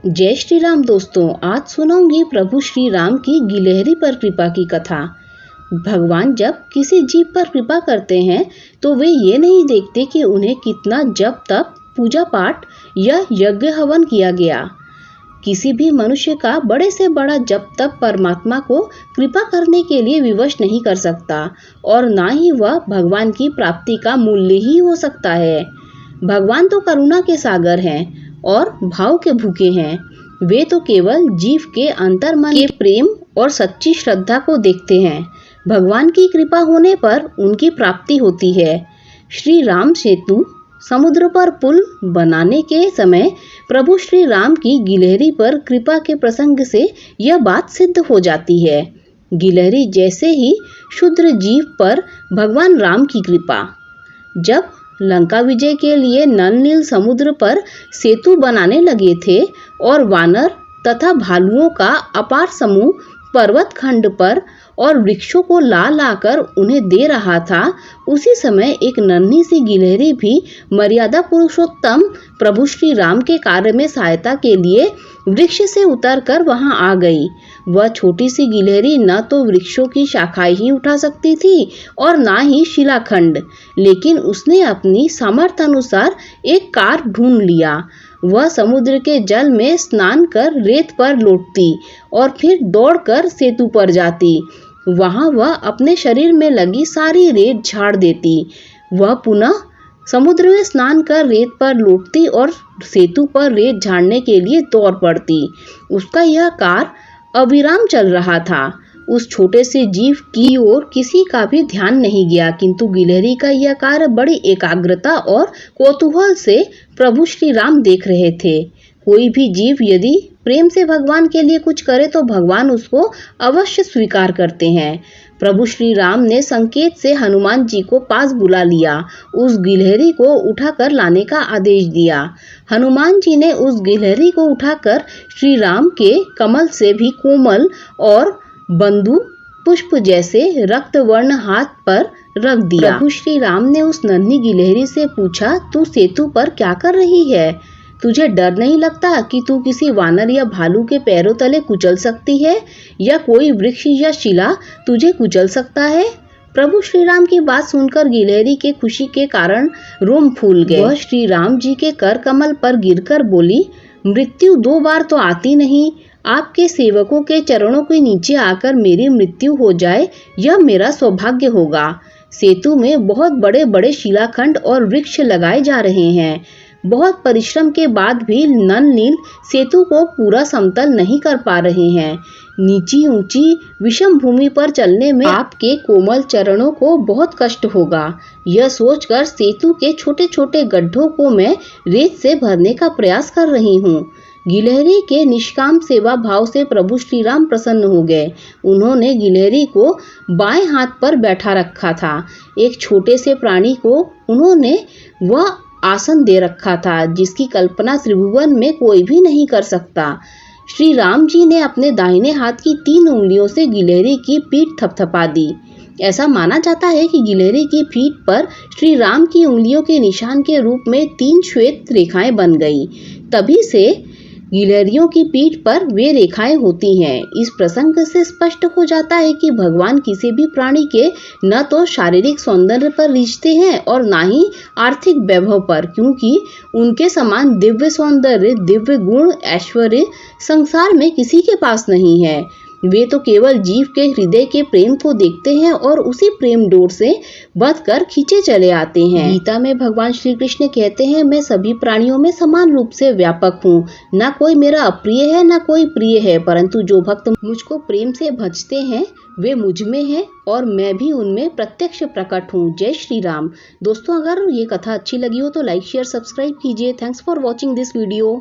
जय श्री राम दोस्तों, आज सुनाऊंगी प्रभु श्री राम की गिलहरी पर कृपा की कथा। भगवान जब किसी जीव पर कृपा करते हैं तो वे ये नहीं देखते कि उन्हें कितना जप तप पूजा पाठ या यज्ञ हवन किया गया। किसी भी मनुष्य का बड़े से बड़ा जप तप परमात्मा को कृपा करने के लिए विवश नहीं कर सकता और ना ही वह भगवान की प्राप्ति का मूल्य ही हो सकता है। भगवान तो करुणा के सागर हैं और भाव के भूखे हैं। वे तो केवल जीव के अंतर्मन के प्रेम और सच्ची श्रद्धा को देखते हैं। भगवान की कृपा होने पर उनकी प्राप्ति होती है। श्री राम सेतु समुद्र पर पुल बनाने के समय प्रभु श्री राम की गिलहरी पर कृपा के प्रसंग से यह बात सिद्ध हो जाती है। गिलहरी जैसे ही क्षुद्र जीव पर भगवान राम की कृपा। जब लंका विजय के लिए नल नील समुद्र पर सेतु बनाने लगे थे और वानर तथा भालुओं का अपार समूह पर्वत खंड पर और वृक्षों को ला लाकर उन्हें दे रहा था, उसी समय एक नन्ही सी गिलहरी भी मर्यादा पुरुषोत्तम प्रभु श्री राम के कार्य में सहायता के लिए वृक्ष से उतरकर वहां आ गई। वह छोटी सी गिलहरी न तो वृक्षों की शाखाएं ही उठा सकती थी और ना ही शिलाखंड, लेकिन उसने अपनी सामर्थ्य अनुसार एक कार ढूंढ लिया। वह समुद्र के जल में स्नान कर रेत पर लौटती और फिर दौड़कर सेतु पर जाती। वहां वह अपने शरीर में लगी सारी रेत झाड़ देती। वह पुनः समुद्र में स्नान कर रेत पर लौटती और सेतु पर रेत झाड़ने के लिए दौड़ पड़ती। उसका यह कार्य अविराम चल रहा था। उस छोटे से जीव की ओर किसी का भी ध्यान नहीं गया, किंतु गिलहरी का यह कार्य बड़ी एकाग्रता और कौतूहल से प्रभु श्री राम देख रहे थे। कोई भी जीव यदि प्रेम से भगवान के लिए कुछ करे तो भगवान उसको अवश्य स्वीकार करते हैं। प्रभु श्री राम ने संकेत से हनुमान जी को पास बुला लिया, उस गिलहरी को उठाकर लाने का आदेश दिया। हनुमान जी ने उस गिलहरी को उठाकर श्री राम के कमल से भी कोमल और बंधु पुष्प जैसे रक्त वर्ण हाथ पर रख दिया। प्रभु श्री राम ने उस नन्ही गिलहरी से पूछा, तू सेतु पर क्या कर रही है? तुझे डर नहीं लगता कि तू किसी वानर या भालू के पैरों तले कुचल सकती है या कोई वृक्ष या शिला तुझे कुचल सकता है? प्रभु श्री राम की बात सुनकर गिलहरी के खुशी के कारण रोम फूल गए। वह श्री राम जी के कर कमल पर गिरकर बोली, मृत्यु 2 बार तो आती नहीं। आपके सेवकों के चरणों के नीचे आकर मेरी मृत्यु हो जाए, यह मेरा सौभाग्य होगा। सेतु में बहुत बड़े बड़े शिलाखंड और वृक्ष लगाए जा रहे हैं। बहुत परिश्रम के बाद भी नल नील सेतु को पूरा समतल नहीं कर पा रहे हैं। नीची ऊंची विषम भूमि पर चलने में आपके कोमल चरणों को बहुत कष्ट होगा। यह सोचकर सेतु के छोटे छोटे गड्ढों को मैं रेत से भरने का प्रयास कर रही हूँ। गिलहरी के निष्काम सेवा भाव से प्रभु श्री राम प्रसन्न हो गए। उन्होंने गिलहरी को बाएं हाथ पर बैठा रखा था। एक छोटे से प्राणी को उन्होंने वह आसन दे रखा था जिसकी कल्पना त्रिभुवन में कोई भी नहीं कर सकता। श्री राम जी ने अपने दाहिने हाथ की 3 उंगलियों से गिलहरी की पीठ थपथपा दी। ऐसा माना जाता है कि गिलहरी की पीठ पर श्री राम की उंगलियों के निशान के रूप में 3 श्वेत रेखाएं बन गई। तभी से गिलहरियों की पीठ पर वे रेखाएं होती हैं। इस प्रसंग से स्पष्ट हो जाता है कि भगवान किसी भी प्राणी के न तो शारीरिक सौंदर्य पर रीझते हैं और न ही आर्थिक वैभव पर, क्योंकि उनके समान दिव्य सौंदर्य, दिव्य गुण, ऐश्वर्य संसार में किसी के पास नहीं है। वे तो केवल जीव के हृदय के प्रेम को देखते हैं और उसी प्रेम डोर से बंधकर खींचे चले आते हैं। गीता में भगवान श्री कृष्ण कहते हैं, मैं सभी प्राणियों में समान रूप से व्यापक हूँ। ना कोई मेरा अप्रिय है ना कोई प्रिय है, परंतु जो भक्त मुझको प्रेम से भजते हैं वे मुझ में हैं और मैं भी उनमें प्रत्यक्ष प्रकट हूँ। जय श्री राम। दोस्तों, अगर ये कथा अच्छी लगी हो तो लाइक शेयर सब्सक्राइब कीजिए। Thanks for watching this video.